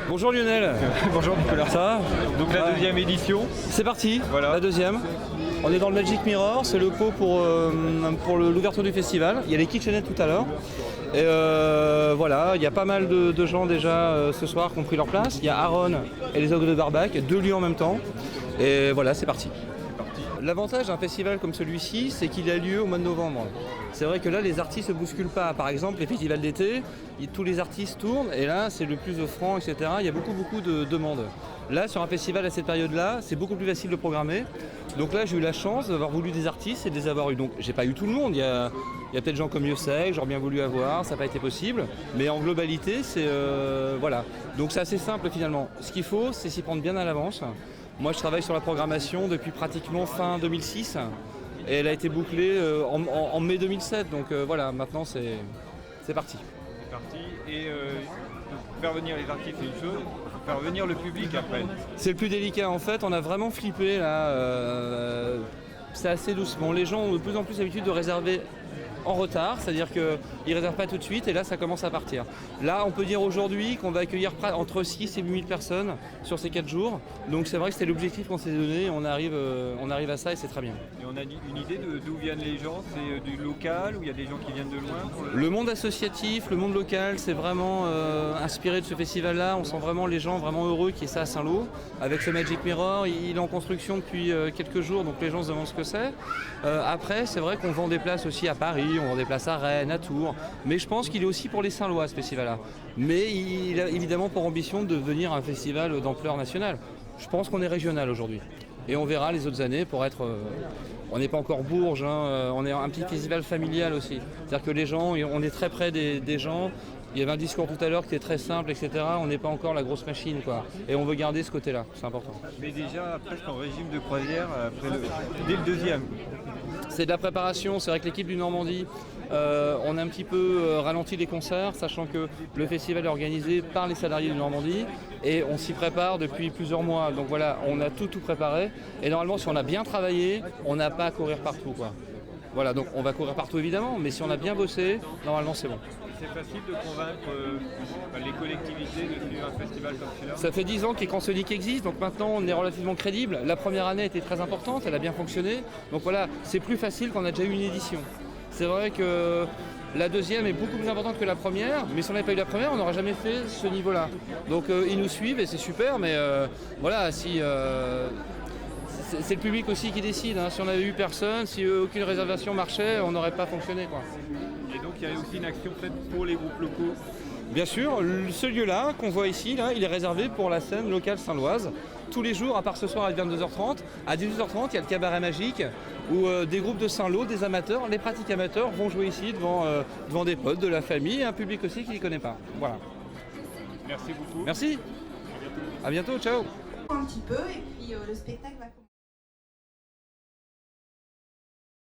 Bonjour Lionel. Bonjour Nicolas. Ça va? Donc la deuxième édition. C'est parti, Voilà. la deuxième. On est dans le Magic Mirror, c'est le pot pour l'ouverture du festival. Il y a les kitchenettes tout à l'heure. Et voilà, il y a pas mal de gens déjà ce soir qui ont pris leur place. Il y a Aaron et les Ogres de Barbac, deux lieux en même temps. Et voilà, c'est parti. L'avantage d'un festival comme celui-ci, c'est qu'il a lieu au mois de novembre. C'est vrai que là, les artistes ne se bousculent pas. Par exemple, les festivals d'été, tous les artistes tournent et là, c'est le plus offrant, etc. Il y a beaucoup de demandes. Là, sur un festival à cette période-là, c'est beaucoup plus facile de programmer. Donc là, j'ai eu la chance d'avoir voulu des artistes et de les avoir eu. Donc, j'ai pas eu tout le monde. Il y a peut-être des gens comme Yosek, j'aurais bien voulu avoir, ça n'a pas été possible. Mais en globalité, c'est voilà. Donc, c'est assez simple finalement. Ce qu'il faut, c'est s'y prendre bien à l'avance. Moi, je travaille sur la programmation depuis pratiquement fin 2006 et elle a été bouclée en mai 2007. Donc voilà, maintenant c'est parti. C'est parti. Et faire venir les artistes, c'est une chose. Faire venir le public après. C'est le plus délicat en fait. On a vraiment flippé là. C'est assez doucement. Les gens ont de plus en plus l'habitude de réserver en retard, c'est-à-dire qu'ils ne réservent pas tout de suite et là ça commence à partir. Là on peut dire aujourd'hui qu'on va accueillir entre 6 et 8 000 personnes sur ces 4 jours. Donc c'est vrai que c'était l'objectif qu'on s'est donné, on arrive à ça et c'est très bien. Et on a une idée d'où viennent les gens? C'est du local ou il y a des gens qui viennent de loin? Le monde associatif, le monde local, c'est vraiment inspiré de ce festival-là. On sent vraiment les gens vraiment heureux qu'il y ait ça à Saint-Lô. Avec ce Magic Mirror, il est en construction depuis quelques jours, donc les gens se demandent ce que c'est. Après, c'est vrai qu'on vend des places aussi à Paris, on vend des places à Rennes, à Tours. Mais je pense qu'il est aussi pour les Saint-Lois, ce festival-là. Mais il a évidemment pour ambition de devenir un festival d'ampleur nationale. Je pense qu'on est régional aujourd'hui. Et on verra les autres années pour être... on n'est pas encore Bourges, hein, on est un petit festival familial aussi. C'est-à-dire que les gens, on est très près des gens. Il y avait un discours tout à l'heure qui était très simple, etc. On n'est pas encore la grosse machine, quoi. Et on veut garder ce côté-là, c'est important. Mais déjà presque en régime de croisière dès le deuxième. C'est de la préparation, c'est vrai que l'équipe du Normandie, on a un petit peu ralenti les concerts, sachant que le festival est organisé par les salariés du Normandie et on s'y prépare depuis plusieurs mois. Donc voilà, on a tout préparé et normalement si on a bien travaillé, on n'a pas à courir partout, quoi. Voilà, donc on va courir partout évidemment, mais si on a bien bossé, normalement c'est bon. C'est facile de convaincre les collectivités de suivre un festival comme celui-là? Ça fait 10 ans qu'Écran Sonic existe, donc maintenant on est relativement crédible. La première année était très importante, elle a bien fonctionné. Donc voilà, c'est plus facile qu'on a déjà eu une édition. C'est vrai que la deuxième est beaucoup plus importante que la première, mais si on n'avait pas eu la première, on n'aurait jamais fait ce niveau-là. Donc ils nous suivent et c'est super, mais voilà, si... c'est le public aussi qui décide. Hein. Si on n'avait eu personne, si aucune réservation marchait, on n'aurait pas fonctionné, quoi. Et donc il y a aussi une action faite pour les groupes locaux? Bien sûr, ce lieu-là qu'on voit ici, là, il est réservé pour la scène locale saint-loise. Tous les jours, à part ce soir à 22h30, à 18h30, il y a le cabaret magique où des groupes de Saint-Lô, des amateurs, les pratiques amateurs vont jouer ici devant des potes, de la famille et un public aussi qui ne les connaît pas. Voilà. Merci beaucoup. Merci. À bientôt, ciao. Un petit peu et puis le spectacle va commencer.